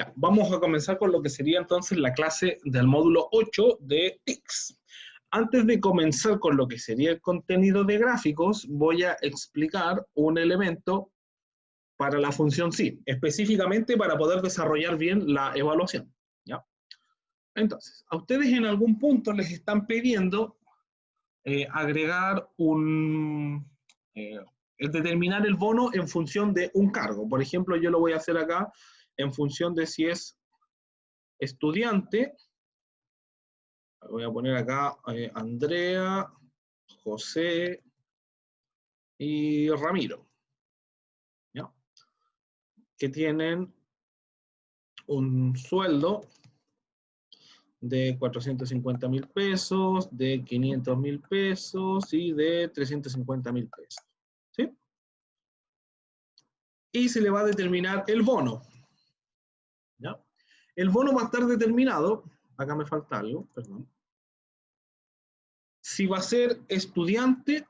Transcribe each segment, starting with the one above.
Ya, vamos a comenzar con lo que sería entonces la clase del módulo 8 de TICS. Antes de comenzar con lo que sería el contenido de gráficos, voy a explicar un elemento para la función SI, específicamente para poder desarrollar bien la evaluación, ¿ya? Entonces, a ustedes en algún punto les están pidiendo agregar determinar el bono en función de un cargo. Por ejemplo, yo lo voy a hacer acá en función de si es estudiante. Voy a poner acá Andrea, José y Ramiro, ¿ya? Que tienen un sueldo de 450.000 pesos, de 500.000 pesos y de 350.000 pesos, ¿sí? Y se le va a determinar el bono, ¿ya? El bono va a estar determinado, acá me falta algo, perdón, si va a ser estudiante,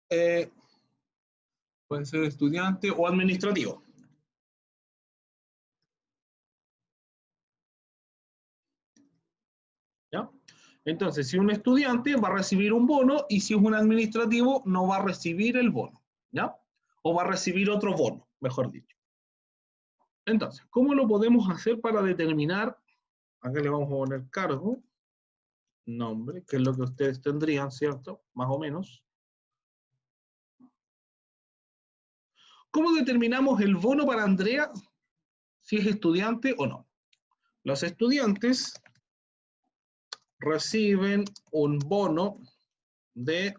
puede ser estudiante o administrativo. ¿Ya? Entonces, si un estudiante va a recibir un bono y si es un administrativo no va a recibir el bono, ¿ya? O va a recibir otro bono, mejor dicho. Entonces, ¿cómo lo podemos hacer para determinar? Acá le vamos a poner cargo, nombre, que es lo que ustedes tendrían, ¿cierto? Más o menos. ¿Cómo determinamos el bono para Andrea si es estudiante o no? Los estudiantes reciben un bono de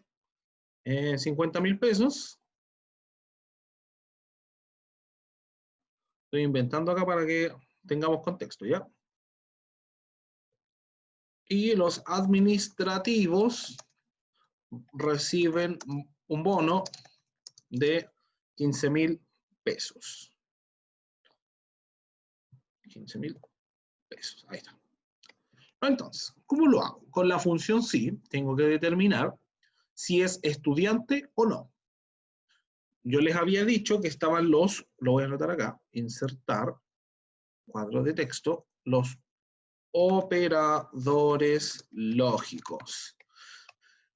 50.000 pesos. Estoy inventando acá para que tengamos contexto, ¿ya? Y los administrativos reciben un bono de 15.000 pesos. 15.000 pesos, ahí está. Entonces, ¿cómo lo hago? Con la función SI tengo que determinar si es estudiante o no. Yo les había dicho que estaban lo voy a anotar acá, insertar, cuadro de texto, los operadores lógicos.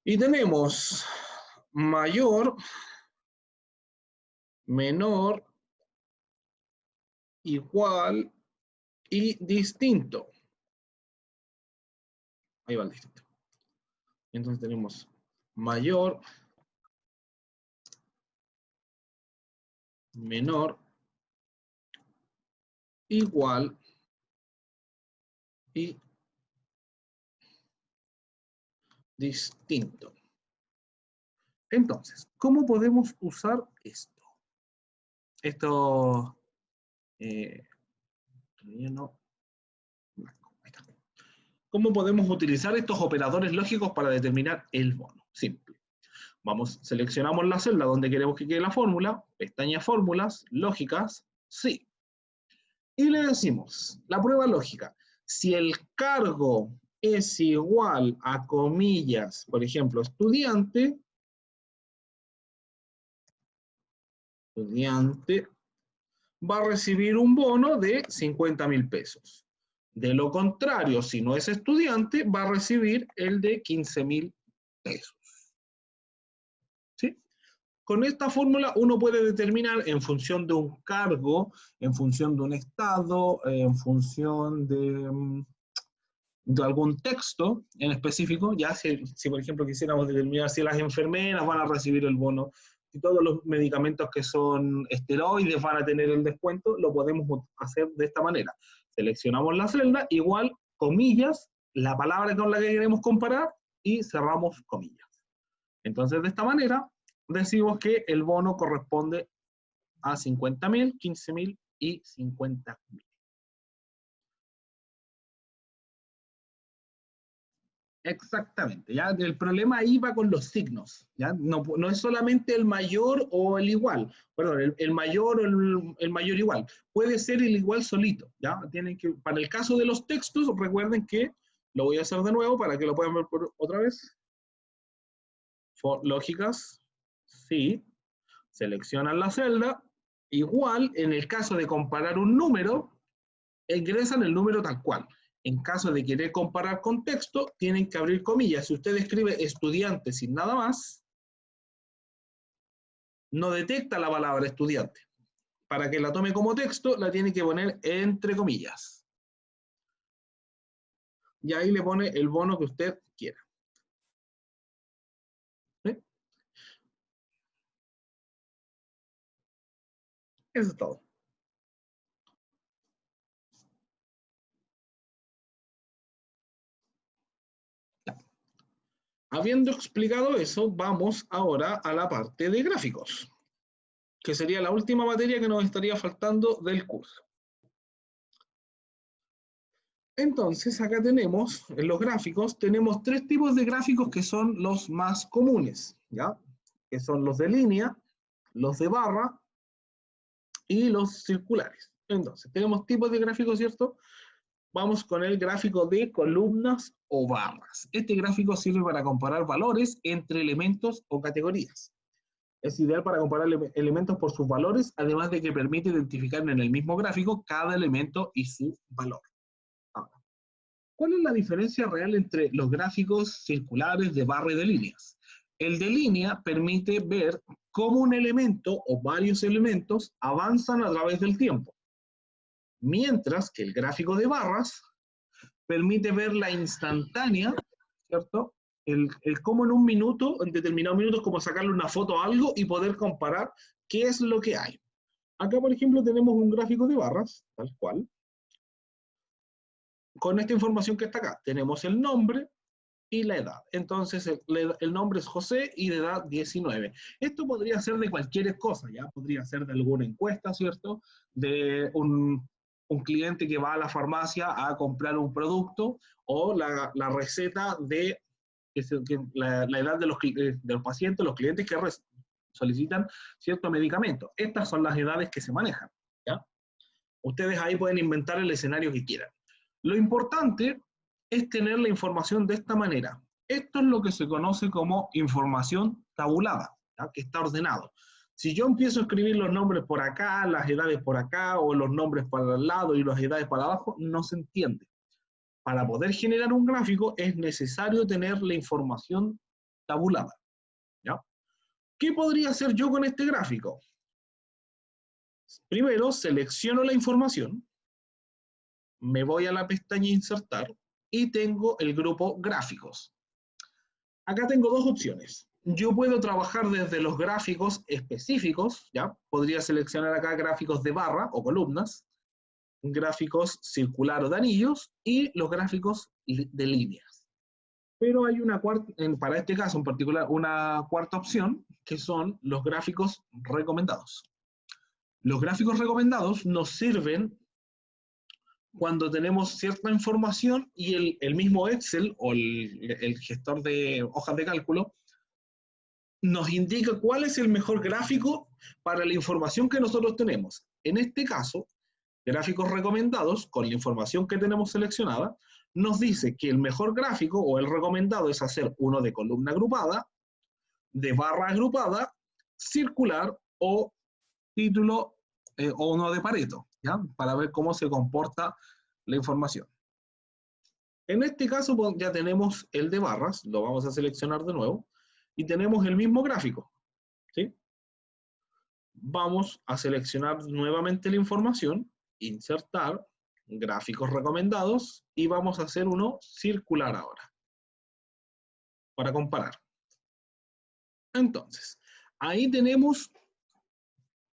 Y tenemos mayor, menor, igual y distinto. Ahí va el distinto. Entonces tenemos mayor, menor, igual y distinto. Entonces, ¿cómo podemos usar esto? Esto, relleno blanco. Ahí está. ¿Cómo podemos utilizar estos operadores lógicos para determinar el bono? Simple. Vamos, seleccionamos la celda donde queremos que quede la fórmula, pestaña fórmulas, lógicas, sí. Y le decimos, la prueba lógica, si el cargo es igual a comillas, por ejemplo, estudiante va a recibir un bono de 50.000 pesos. De lo contrario, si no es estudiante, va a recibir el de 15.000 pesos. ¿Sí? Con esta fórmula uno puede determinar en función de un cargo, en función de un estado, en función de algún texto en específico, ya si por ejemplo quisiéramos determinar si las enfermeras van a recibir el bono, si todos los medicamentos que son esteroides van a tener el descuento, lo podemos hacer de esta manera. Seleccionamos la celda, igual, comillas, la palabra con la que queremos comparar y cerramos comillas. Entonces de esta manera decimos que el bono corresponde a 50.000, 15.000 y 50.000. Exactamente, ¿ya? El problema ahí va con los signos, ¿ya? No es solamente el mayor o el igual, perdón, el mayor o el mayor igual, puede ser el igual solito, ¿ya? Tienen que, para el caso de los textos, recuerden que, lo voy a hacer de nuevo para que lo puedan ver por otra vez, lógicas, sí, seleccionan la celda, Igual, en el caso de comparar un número, ingresan el número tal cual. En caso de querer comparar con texto, tienen que abrir comillas. Si usted escribe estudiante sin nada más, no detecta la palabra estudiante. Para que la tome como texto, la tiene que poner entre comillas. Y ahí le pone el bono que usted quiera. ¿Sí? Eso es todo. Habiendo explicado eso, vamos ahora a la parte de gráficos, que sería la última materia que nos estaría faltando del curso. Entonces, acá tenemos, en los gráficos, tenemos tres tipos de gráficos que son los más comunes, ¿ya? Que son los de línea, los de barra y los circulares. Entonces, tenemos tipos de gráficos, ¿cierto? Vamos con el gráfico de columnas o barras. Este gráfico sirve para comparar valores entre elementos o categorías. Es ideal para comparar elementos por sus valores, además de que permite identificar en el mismo gráfico cada elemento y su valor. Ahora, ¿cuál es la diferencia real entre los gráficos circulares de barra y de líneas? El de línea permite ver cómo un elemento o varios elementos avanzan a través del tiempo, mientras que el gráfico de barras permite ver la instantánea, ¿cierto? El cómo en un minuto, en determinados minutos, como sacarle una foto a algo y poder comparar qué es lo que hay. Acá, por ejemplo, tenemos un gráfico de barras, tal cual. Con esta información que está acá, tenemos el nombre y la edad. Entonces, el nombre es José y de edad 19. Esto podría ser de cualquier cosa, ¿ya? Podría ser de alguna encuesta, ¿cierto? De un cliente que va a la farmacia a comprar un producto o la receta de la edad de los pacientes, los clientes que solicitan cierto medicamento. Estas son las edades que se manejan, ¿ya? Ustedes ahí pueden inventar el escenario que quieran. Lo importante es tener la información de esta manera. Esto es lo que se conoce como información tabulada, ¿ya? Que está ordenado. Si yo empiezo a escribir los nombres por acá, las edades por acá, o los nombres para el lado y las edades para abajo, no se entiende. Para poder generar un gráfico es necesario tener la información tabulada, ¿ya? ¿Qué podría hacer yo con este gráfico? Primero, selecciono la información, me voy a la pestaña Insertar y tengo el grupo Gráficos. Acá tengo dos opciones. Yo puedo trabajar desde los gráficos específicos, ¿ya? Podría seleccionar acá gráficos de barra o columnas, gráficos circular o de anillos y los gráficos de líneas. Pero hay una cuarta, para este caso en particular, una cuarta opción, que son los gráficos recomendados. Los gráficos recomendados nos sirven cuando tenemos cierta información y el mismo Excel o el gestor de hojas de cálculo nos indica cuál es el mejor gráfico para la información que nosotros tenemos. En este caso, gráficos recomendados, con la información que tenemos seleccionada, nos dice que el mejor gráfico o el recomendado es hacer uno de columna agrupada, de barra agrupada, circular o título o uno de Pareto, ¿ya? Para ver cómo se comporta la información. En este caso ya tenemos el de barras, lo vamos a seleccionar de nuevo, y tenemos el mismo gráfico, ¿sí? Vamos a seleccionar nuevamente la información, insertar, gráficos recomendados, y vamos a hacer uno circular ahora, para comparar. Entonces, ahí tenemos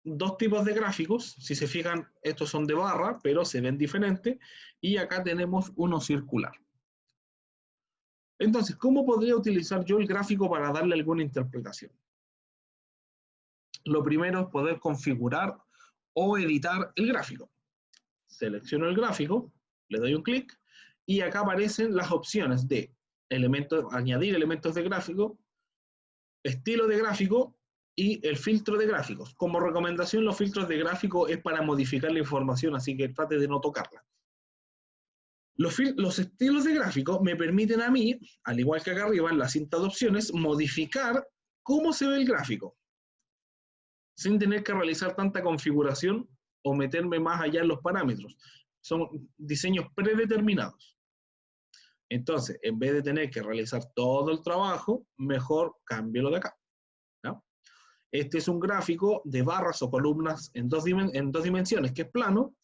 dos tipos de gráficos. Si se fijan, estos son de barra, pero se ven diferentes, y acá tenemos uno circular. Entonces, ¿cómo podría utilizar yo el gráfico para darle alguna interpretación? Lo primero es poder configurar o editar el gráfico. Selecciono el gráfico, le doy un clic, y acá aparecen las opciones de añadir elementos de gráfico, estilo de gráfico y el filtro de gráficos. Como recomendación, los filtros de gráfico es para modificar la información, así que trate de no tocarla. Los estilos de gráfico me permiten a mí, al igual que acá arriba en la cinta de opciones, modificar cómo se ve el gráfico. sin tener que realizar tanta configuración o meterme más allá en los parámetros. Son diseños predeterminados. Entonces, en vez de tener que realizar todo el trabajo, mejor cámbialo de acá, ¿no? Este es un gráfico de barras o columnas en dos dimensiones, que es plano,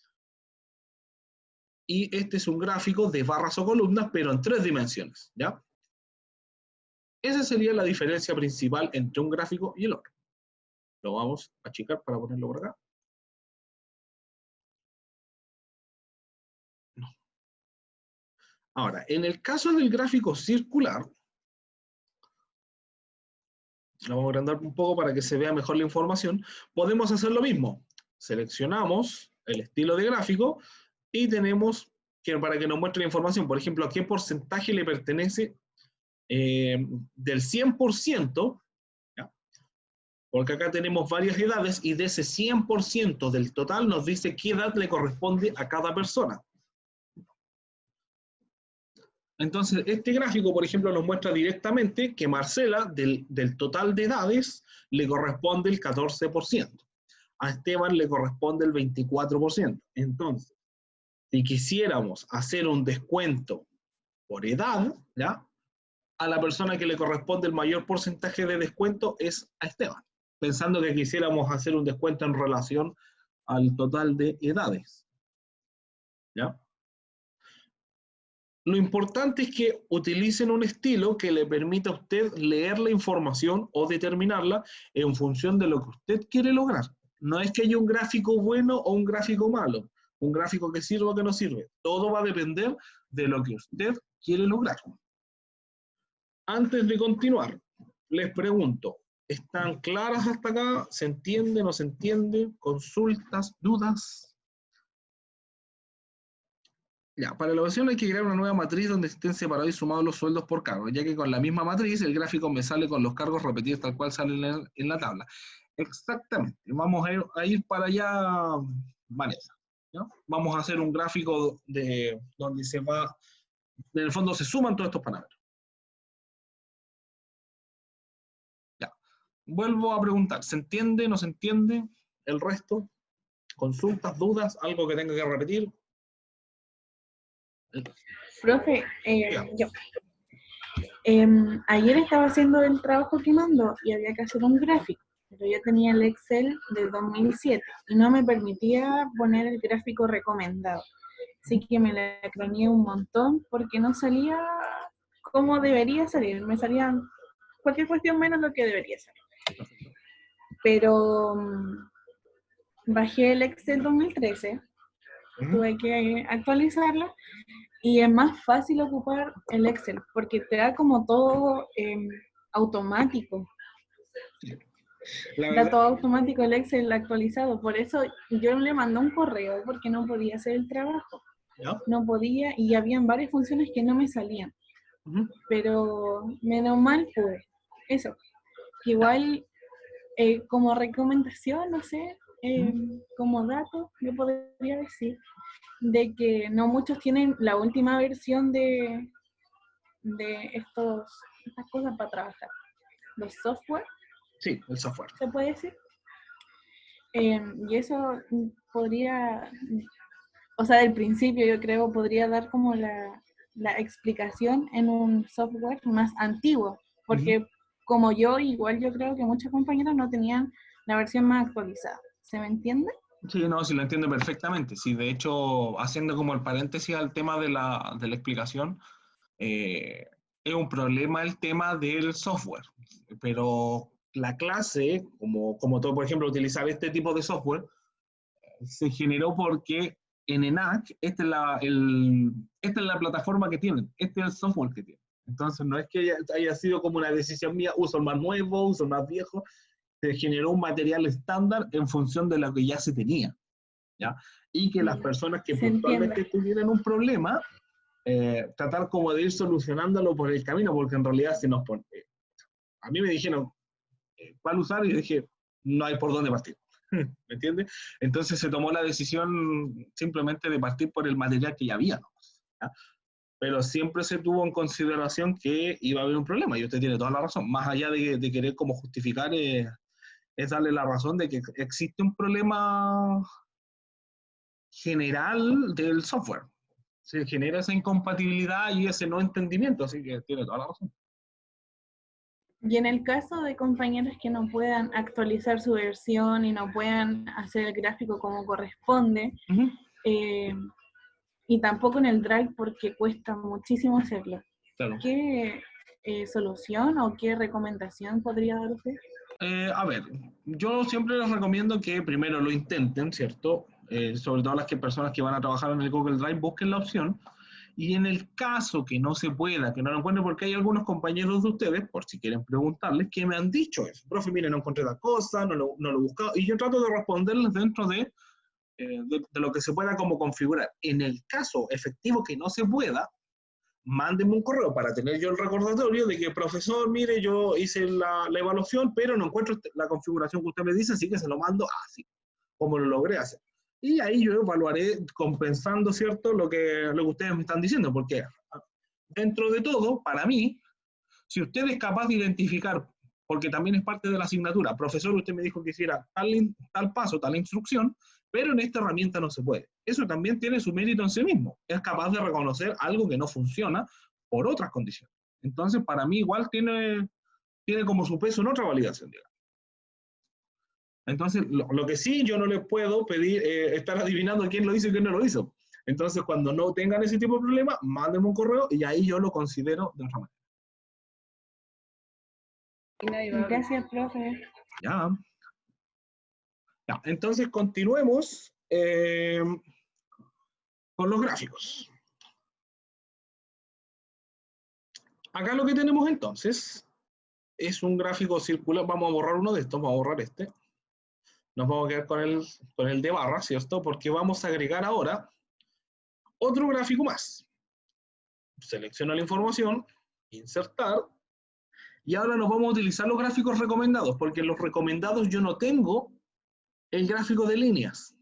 y este es un gráfico de barras o columnas, pero en 3 dimensiones, ¿ya? Esa sería la diferencia principal entre un gráfico y el otro. Lo vamos a achicar para ponerlo por acá. No. Ahora, en el caso del gráfico circular, lo vamos a agrandar un poco para que se vea mejor la información, podemos hacer lo mismo. Seleccionamos el estilo de gráfico y tenemos que, para que nos muestre la información, por ejemplo, a qué porcentaje le pertenece del 100%, ¿ya? Porque acá tenemos varias edades y de ese 100% del total nos dice qué edad le corresponde a cada persona. Entonces, este gráfico, por ejemplo, nos muestra directamente que Marcela, del total de edades, le corresponde el 14%. A Esteban le corresponde el 24%. Entonces, si quisiéramos hacer un descuento por edad, ¿ya? A la persona que le corresponde el mayor porcentaje de descuento es a Esteban, pensando que quisiéramos hacer un descuento en relación al total de edades, ¿ya? Lo importante es que utilicen un estilo que le permita a usted leer la información o determinarla en función de lo que usted quiere lograr. No es que haya un gráfico bueno o un gráfico malo, un gráfico que sirva o que no sirve. Todo va a depender de lo que usted quiere lograr. Antes de continuar, les pregunto, ¿están claras hasta acá? ¿Se entiende, no se entiende? ¿Consultas, dudas? Ya, para la evaluación hay que crear una nueva matriz donde estén separados y sumados los sueldos por cargo, ya que con la misma matriz el gráfico me sale con los cargos repetidos tal cual sale en la tabla. Exactamente. Vamos a ir para allá, Vanessa, ¿no? Vamos a hacer un gráfico donde se va, en el fondo se suman todos estos parámetros. Ya. Vuelvo a preguntar, ¿se entiende, no se entiende? ¿El resto? ¿Consultas, dudas, algo que tenga que repetir? Profe, yo. Ayer estaba haciendo el trabajo que mandó y había que hacer un gráfico, pero yo tenía el Excel del 2007 y no me permitía poner el gráfico recomendado. Así que me la craneé un montón porque no salía como debería salir, me salía cualquier cuestión menos lo que debería salir. Pero bajé el Excel 2013, tuve que actualizarlo. Y es más fácil ocupar el Excel, porque te da como todo automático. Da todo automático el Excel actualizado. Por eso yo le mandé un correo, porque no podía hacer el trabajo. ¿Ya? No podía, y habían varias funciones que no me salían. Pero menos mal pude. Eso. Igual, como recomendación, no sé, como dato, yo podría decir de que no muchos tienen la última versión de estas cosas para trabajar. Los software. Sí, el software. ¿Se puede decir? Y eso podría, o sea, del principio yo creo podría dar como la explicación en un software más antiguo, porque como yo, igual yo creo que muchos compañeros no tenían la versión más actualizada. ¿Se me entiende? Sí, no, sí lo entiendo perfectamente. Sí, de hecho, haciendo como el paréntesis al tema de la explicación, es un problema el tema del software, pero la clase, como todo, por ejemplo, utilizar este tipo de software, se generó porque en ENAC esta es la plataforma que tienen, este es el software que tienen. Entonces no es que haya sido como una decisión mía, uso el más nuevo, uso el más viejo, se generó un material estándar en función de lo que ya se tenía, ¿ya? Y que las personas que puntualmente tuvieran un problema, tratar como de ir solucionándolo por el camino, porque en realidad si nos pone, a mí me dijeron, ¿cuál usar? Y yo dije, no hay por dónde partir. ¿Me entiendes? Entonces se tomó la decisión simplemente de partir por el material que ya había, ¿ya? Pero siempre se tuvo en consideración que iba a haber un problema, y usted tiene toda la razón, más allá de querer como justificar es darle la razón de que existe un problema general del software. Se genera esa incompatibilidad y ese no entendimiento, así que tiene toda la razón. Y en el caso de compañeros que no puedan actualizar su versión y no puedan hacer el gráfico como corresponde, y tampoco en el Drive porque cuesta muchísimo hacerlo, Claro. ¿qué solución o qué recomendación podría dar usted? A ver, yo siempre les recomiendo que primero lo intenten, ¿cierto? Sobre todo las personas que van a trabajar en el Google Drive, busquen la opción. Y en el caso que no se pueda, que no lo encuentren, porque hay algunos compañeros de ustedes, por si quieren preguntarles, que me han dicho eso. Profe, mire, no encontré la cosa, no lo he buscado. Y yo trato de responderles dentro de lo que se pueda como configurar. En el caso efectivo que no se pueda, mándenme un correo para tener yo el recordatorio de que, profesor, mire, yo hice la evaluación, pero no encuentro la configuración que usted me dice, así que se lo mando así, como lo logré hacer. Y ahí yo evaluaré compensando, ¿cierto?, lo que ustedes me están diciendo, porque dentro de todo, para mí, si usted es capaz de identificar, porque también es parte de la asignatura, profesor, usted me dijo que hiciera tal paso, tal instrucción, pero en esta herramienta no se puede. Eso también tiene su mérito en sí mismo. Es capaz de reconocer algo que no funciona por otras condiciones. Entonces, para mí igual tiene como su peso en otra validación, digamos. Entonces, lo que sí, yo no les puedo pedir, estar adivinando quién lo hizo y quién no lo hizo. Entonces, cuando no tengan ese tipo de problema, mándenme un correo y ahí yo lo considero de otra manera. Gracias, profe. Ya. Ya. Entonces, continuemos con los gráficos. Acá lo que tenemos entonces es un gráfico circular. Vamos a borrar uno de estos, vamos a borrar este. Nos vamos a quedar con el de barra, ¿cierto? Porque vamos a agregar ahora otro gráfico más. Selecciono la información, insertar, y ahora nos vamos a utilizar los gráficos recomendados, porque en los recomendados yo no tengo el gráfico de líneas.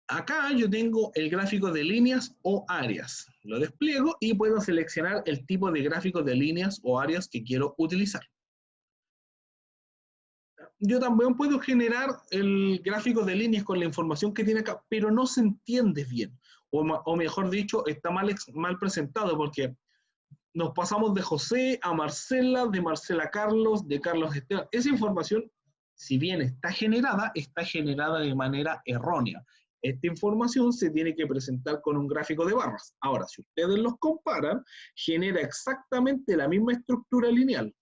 Acá yo tengo el gráfico de líneas o áreas. Lo despliego y puedo seleccionar el tipo de gráfico de líneas o áreas que quiero utilizar. Yo también puedo generar el gráfico de líneas con la información que tiene acá, pero no se entiende bien. O mejor dicho, está mal presentado porque nos pasamos de José a Marcela, de Marcela a Carlos, de Carlos a Esteban. Esa información, si bien está generada de manera errónea. Esta información se tiene que presentar con un gráfico de barras. Ahora, si ustedes los comparan, genera exactamente la misma estructura lineal.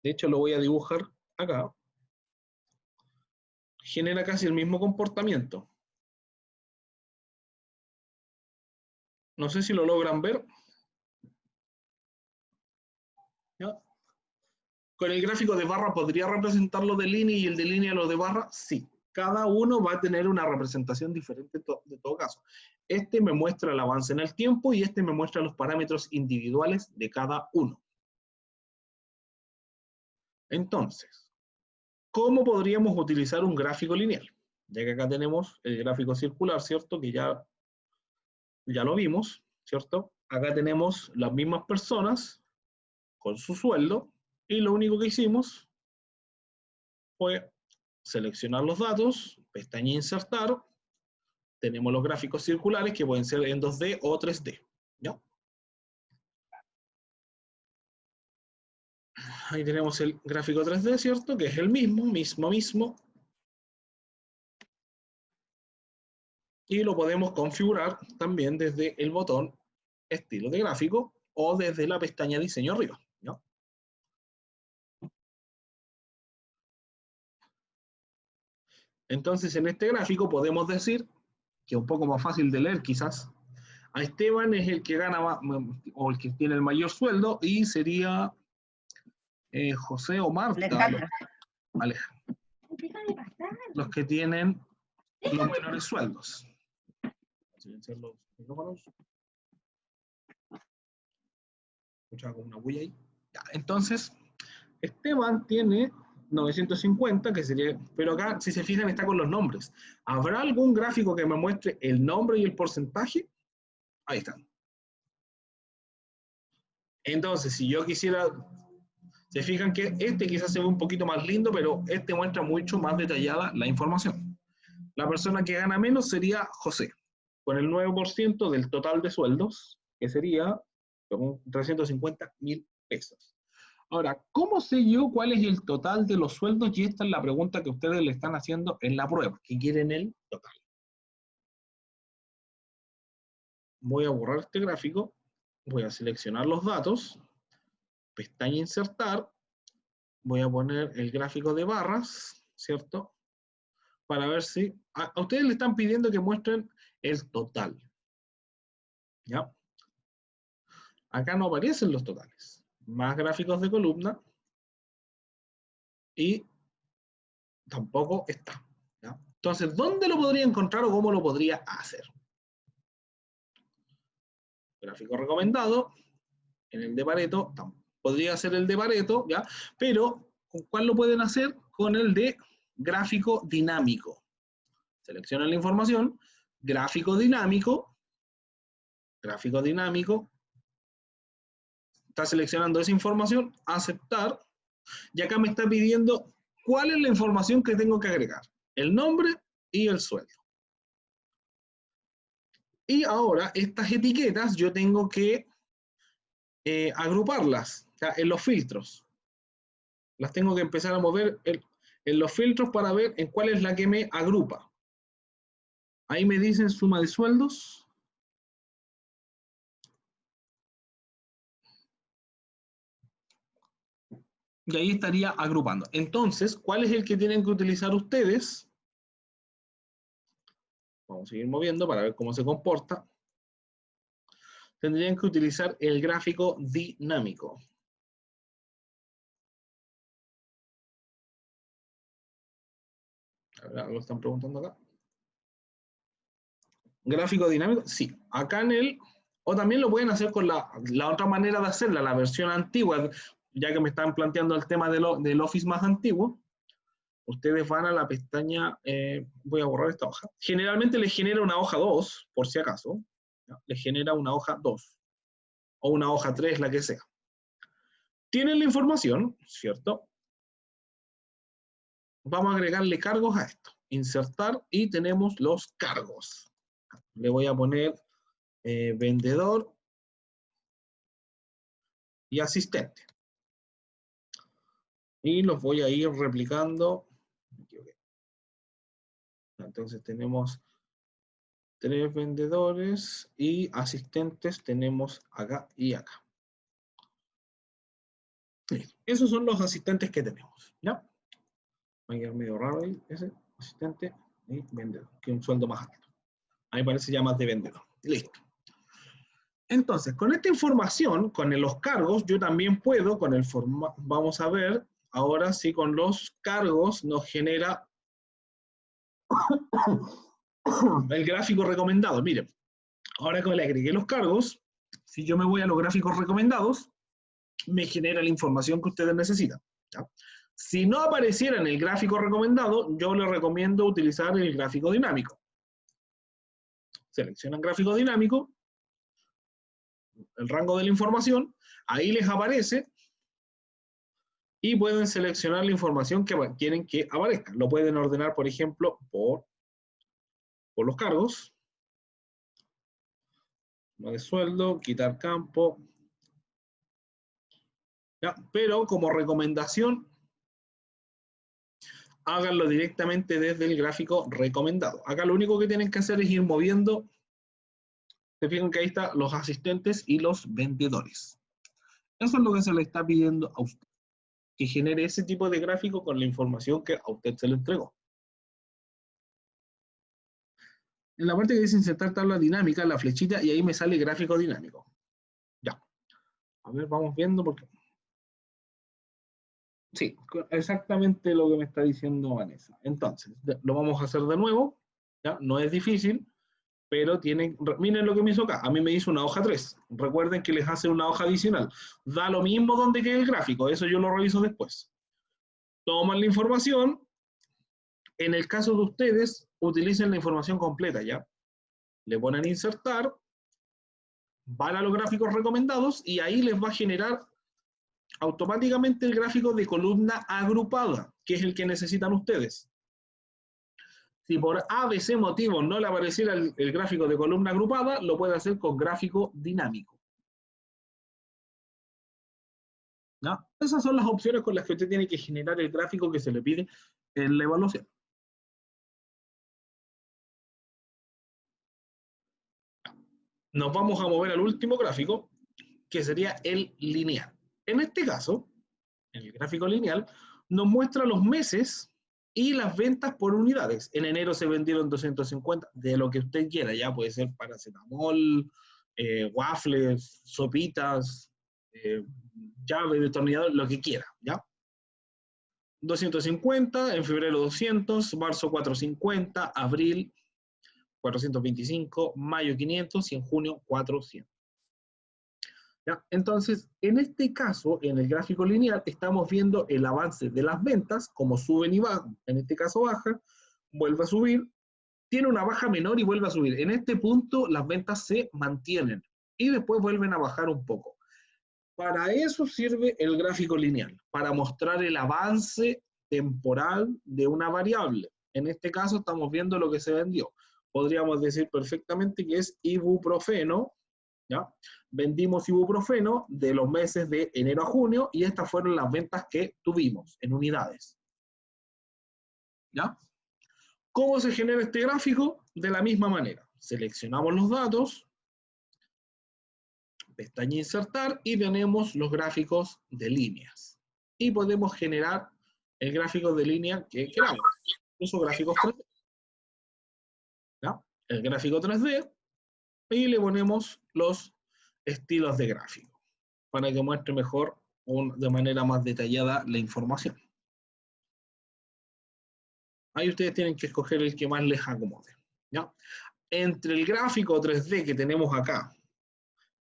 De hecho, lo voy a dibujar acá. Genera casi el mismo comportamiento. No sé si lo logran ver. ¿Ya? Con el gráfico de barra, ¿podría representar lo de línea y el de línea lo de barra? Sí. Cada uno va a tener una representación diferente de todo caso. Este me muestra el avance en el tiempo y este me muestra los parámetros individuales de cada uno. Entonces, ¿cómo podríamos utilizar un gráfico lineal? Ya que acá tenemos el gráfico circular, ¿cierto? Que ya lo vimos, ¿cierto? Acá tenemos las mismas personas con su sueldo y lo único que hicimos fue seleccionar los datos, pestaña insertar, tenemos los gráficos circulares que pueden ser en 2D o 3D, ¿no? Ahí tenemos el gráfico 3D, ¿cierto? Que es el mismo. Y lo podemos configurar también desde el botón estilo de gráfico o desde la pestaña diseño arriba, ¿no? Entonces, en este gráfico podemos decir, que es un poco más fácil de leer quizás, a Esteban es el que gana o el que tiene el mayor sueldo y sería José o Marta, los que tienen los menores sueldos. Silenciar los micrófonos. Escuchaba como una bulla ahí. Ya, entonces, Esteban tiene 950, que sería, pero acá, si se fijan, está con los nombres. ¿Habrá algún gráfico que me muestre el nombre y el porcentaje? Ahí están. Entonces, si yo quisiera Se fijan que este quizás se ve un poquito más lindo, pero este muestra mucho más detallada la información. La persona que gana menos sería José, con el 9% del total de sueldos, que sería 350.000 pesos. Ahora, ¿cómo sé yo cuál es el total de los sueldos? Y esta es la pregunta que ustedes le están haciendo en la prueba, que quieren el total. Voy a borrar este gráfico, voy a seleccionar los datos, pestaña insertar, voy a poner el gráfico de barras, ¿cierto? Para ver si a ustedes le están pidiendo que muestren el total. ¿Ya? Acá no aparecen los totales. Más gráficos de columna y tampoco está. ¿Ya? Entonces, ¿dónde lo podría encontrar o cómo lo podría hacer? Gráfico recomendado, en el de Pareto, podría ser el de Pareto, ¿ya? Pero, ¿con cuál lo pueden hacer? Con el de gráfico dinámico. Seleccionan la información, gráfico dinámico, está seleccionando esa información, aceptar, y acá me está pidiendo cuál es la información que tengo que agregar, el nombre y el sueldo. Y ahora, estas etiquetas yo tengo que agruparlas, o sea, en los filtros. Las tengo que empezar a mover en los filtros para ver en cuál es la que me agrupa. Ahí me dicen suma de sueldos. Y ahí estaría agrupando. Entonces, ¿cuál es el que tienen que utilizar ustedes? Vamos a seguir moviendo para ver cómo se comporta. Tendrían que utilizar el gráfico dinámico. A ver, lo están preguntando acá. Gráfico dinámico, sí. Acá en el, o también lo pueden hacer con la otra manera de hacerla, la versión antigua, ya que me están planteando el tema del Office más antiguo. Ustedes van a la pestaña, voy a borrar esta hoja. Generalmente les genera una hoja 2, por si acaso. ¿Ya? Les genera una hoja 2 o una hoja 3, la que sea. Tienen la información, ¿cierto? Vamos a agregarle cargos a esto. Insertar y tenemos los cargos. Le voy a poner vendedor y asistente. Y los voy a ir replicando. Entonces tenemos 3 vendedores y asistentes tenemos acá y acá. Esos son los asistentes que tenemos, ¿ya? Va a quedar medio raro ahí, ese asistente y vendedor, que es un sueldo más alto. Ahí parece ya más de vendedor. Listo. Entonces, con esta información, con los cargos, yo también puedo, con el formato, vamos a ver, ahora sí con los cargos nos genera el gráfico recomendado. Miren, ahora que le agregué los cargos, si yo me voy a los gráficos recomendados, me genera la información que ustedes necesitan. ¿Ya? Si no apareciera en el gráfico recomendado, yo les recomiendo utilizar el gráfico dinámico. Seleccionan gráfico dinámico, el rango de la información, ahí les aparece y pueden seleccionar la información que quieren que aparezca. Lo pueden ordenar, por ejemplo, por los cargos, de sueldo, quitar campo, ¿ya? Pero como recomendación, háganlo directamente desde el gráfico recomendado. Acá lo único que tienen que hacer es ir moviendo. Se fijan que ahí están los asistentes y los vendedores. Eso es lo que se le está pidiendo a usted, que genere ese tipo de gráfico con la información que a usted se le entregó. En la parte que dice insertar tabla dinámica, la flechita, y ahí me sale gráfico dinámico. Ya. A ver, vamos viendo porque... Sí, exactamente lo que me está diciendo Vanessa. Entonces, lo vamos a hacer de nuevo. ¿Ya? No es difícil, pero tienen... Miren lo que me hizo acá. A mí me hizo una hoja 3. Recuerden que les hace una hoja adicional. Da lo mismo donde quede el gráfico. Eso yo lo reviso después. Toman la información. En el caso de ustedes, utilicen la información completa, ¿ya? Le ponen insertar, van a los gráficos recomendados y ahí les va a generar automáticamente el gráfico de columna agrupada, que es el que necesitan ustedes. Si por A, B, C motivo no le apareciera el gráfico de columna agrupada, lo puede hacer con gráfico dinámico. ¿No? Esas son las opciones con las que usted tiene que generar el gráfico que se le pide en la evaluación. Nos vamos a mover al último gráfico, que sería el lineal. En este caso, en el gráfico lineal, nos muestra los meses y las ventas por unidades. En enero se vendieron 250, de lo que usted quiera, ya puede ser paracetamol, waffles, sopitas, llave, destornillador, lo que quiera, ¿ya? 250, en febrero 200, marzo 450, abril 425, mayo 500 y en junio 400. ¿Ya? Entonces, en este caso, en el gráfico lineal, estamos viendo el avance de las ventas, como suben y bajan, en este caso baja, vuelve a subir, tiene una baja menor y vuelve a subir. En este punto, las ventas se mantienen y después vuelven a bajar un poco. Para eso sirve el gráfico lineal, para mostrar el avance temporal de una variable. En este caso, estamos viendo lo que se vendió. Podríamos decir perfectamente que es ibuprofeno, ¿ya? Vendimos ibuprofeno de los meses de enero a junio y estas fueron las ventas que tuvimos en unidades. ¿Ya? ¿Cómo se genera este gráfico? De la misma manera. Seleccionamos los datos, pestaña insertar y tenemos los gráficos de líneas. Y podemos generar el gráfico de línea que queramos. Incluso gráficos 3D. ¿Ya? El gráfico 3D y le ponemos los estilos de gráfico para que muestre mejor de manera más detallada la información. Ahí ustedes tienen que escoger el que más les acomode, ¿ya? Entre el gráfico 3D que tenemos acá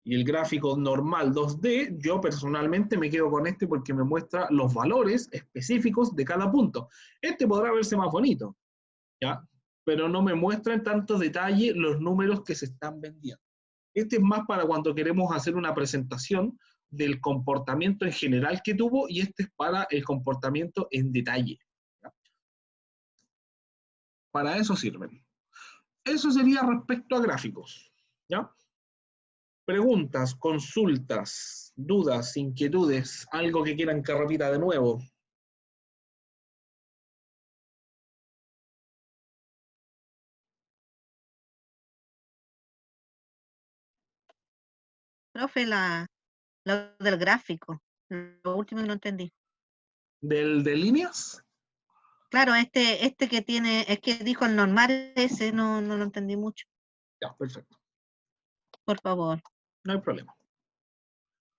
y el gráfico normal 2D, yo personalmente me quedo con este porque me muestra los valores específicos de cada punto. Este podrá verse más bonito, ¿ya? Pero no me muestra en tanto detalle los números que se están vendiendo. Este es más para cuando queremos hacer una presentación del comportamiento en general que tuvo y este es para el comportamiento en detalle. ¿Ya? Para eso sirven. Eso sería respecto a gráficos. ¿Ya? Preguntas, consultas, dudas, inquietudes, algo que quieran que repita de nuevo. Profe, lo del gráfico, lo último no entendí. ¿Del de líneas? Claro, este que tiene, es que dijo el normal, ese no lo entendí mucho. Ya, perfecto. Por favor. No hay problema.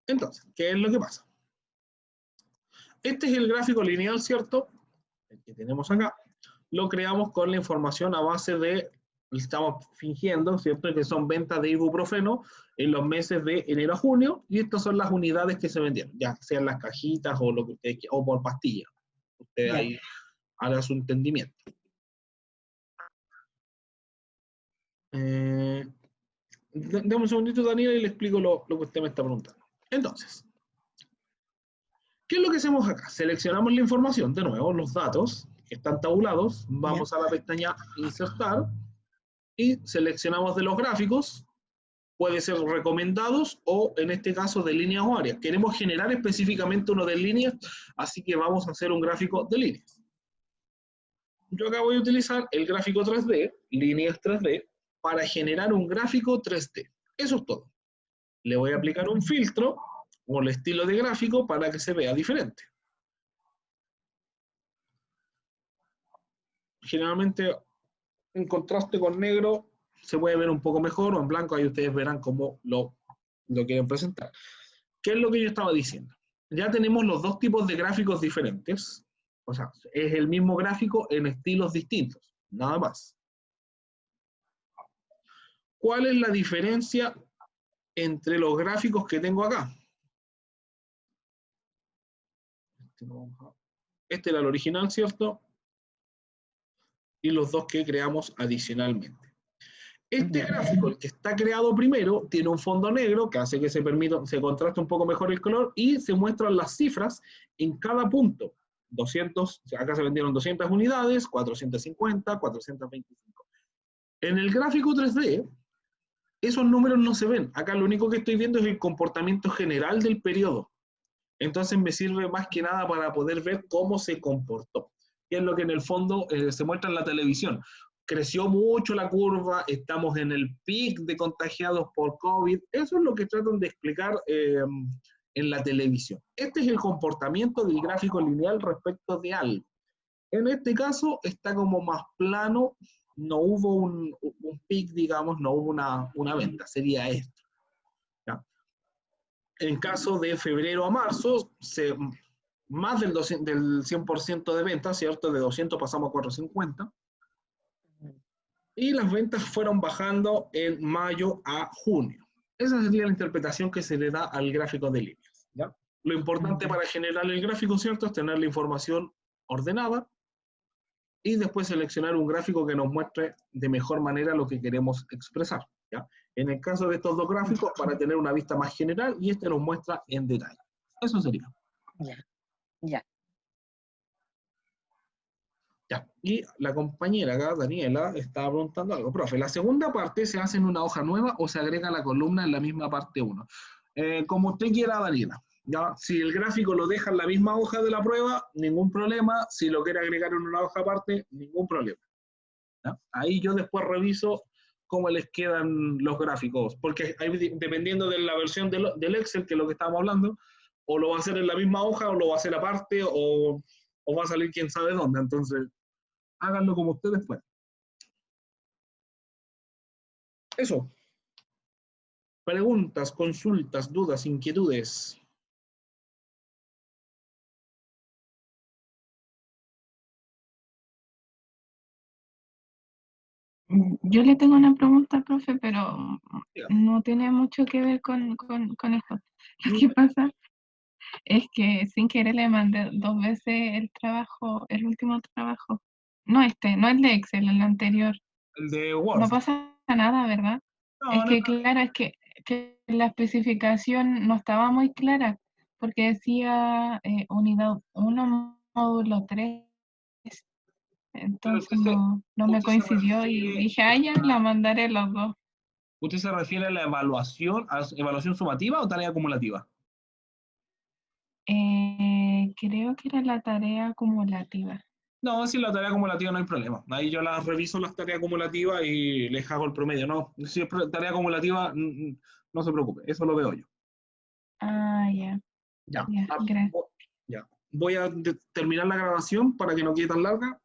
Entonces, ¿qué es lo que pasa? Este es el gráfico lineal, ¿cierto? El que tenemos acá. Lo creamos con la información a base de, estamos fingiendo, ¿cierto? Que son ventas de ibuprofeno en los meses de enero a junio, y estas son las unidades que se vendieron, ya sean las cajitas o lo que ustedes quieran, o por pastillas. Usted ahí haga su entendimiento. Dame un segundito, Daniela, y le explico lo que usted me está preguntando. Entonces, ¿qué es lo que hacemos acá? Seleccionamos la información, de nuevo, los datos que están tabulados, vamos a la pestaña Insertar, y seleccionamos de los gráficos, puede ser recomendados o en este caso de líneas o áreas. Queremos generar específicamente uno de líneas, así que vamos a hacer un gráfico de líneas. Yo acá voy a utilizar el gráfico 3D, líneas 3D, para generar un gráfico 3D. Eso es todo. Le voy a aplicar un filtro o el estilo de gráfico para que se vea diferente. Generalmente en contraste con negro se puede ver un poco mejor, o en blanco, ahí ustedes verán cómo lo quieren presentar. ¿Qué es lo que yo estaba diciendo? Ya tenemos los dos tipos de gráficos diferentes, o sea, es el mismo gráfico en estilos distintos, nada más. ¿Cuál es la diferencia entre los gráficos que tengo acá? Este era el original, ¿cierto? Y los dos que creamos adicionalmente. Este Ya. gráfico, el que está creado primero, tiene un fondo negro que hace que se contraste un poco mejor el color y se muestran las cifras en cada punto. 200, acá se vendieron 200 unidades, 450, 425. En el gráfico 3D, esos números no se ven. Acá lo único que estoy viendo es el comportamiento general del periodo. Entonces me sirve más que nada para poder ver cómo se comportó, que es lo que en el fondo se muestra en la televisión. Creció mucho la curva, estamos en el pic de contagiados por COVID. Eso es lo que tratan de explicar en la televisión. Este es el comportamiento del gráfico lineal respecto de algo. En este caso está como más plano, no hubo un pic, digamos, no hubo una venta, sería esto. ¿Ya? En caso de febrero a marzo, más del 100% de ventas, ¿cierto? De 200 pasamos a 450. Y las ventas fueron bajando en mayo a junio. Esa sería la interpretación que se le da al gráfico de líneas. ¿Ya? Lo importante para generar el gráfico, ¿cierto? Es tener la información ordenada y después seleccionar un gráfico que nos muestre de mejor manera lo que queremos expresar. ¿Ya? En el caso de estos dos gráficos, para tener una vista más general, y este nos muestra en detalle. Eso sería. Ya. Ya. Ya. Y la compañera acá, Daniela, estaba preguntando algo. Profe, ¿la segunda parte se hace en una hoja nueva o se agrega la columna en la misma parte 1? Como usted quiera, Daniela. ¿Ya? Si el gráfico lo deja en la misma hoja de la prueba, ningún problema. Si lo quiere agregar en una hoja aparte, ningún problema. ¿Ya? Ahí yo después reviso cómo les quedan los gráficos, porque ahí, dependiendo de la versión del Excel, que es lo que estábamos hablando, o lo va a hacer en la misma hoja, o lo va a hacer aparte, o va a salir quién sabe dónde. Entonces, háganlo como ustedes puedan. Eso. Preguntas, consultas, dudas, inquietudes. Yo le tengo una pregunta, profe, pero Dígame. no tiene mucho que ver con esto. Lo que pasa es que sin querer le mandé 2 veces el trabajo, el último trabajo. No no el de Excel, el anterior. El de Word. No pasa nada, ¿verdad? No, Es no, que claro, que la especificación no estaba muy clara, porque decía unidad 1, módulo 3. pero Entonces no me coincidió y dije, ah, ya, la mandaré los dos. ¿usted se refiere a la evaluación, sumativa o tarea acumulativa? Creo que era la tarea acumulativa. No, si la tarea acumulativa no hay problema. Ahí yo las reviso las tareas acumulativas y les hago el promedio. No, si es tarea acumulativa, no se preocupe, eso lo veo yo. Ah, ya, Ya. gracias. Ya. Voy a terminar la grabación para que no quede tan larga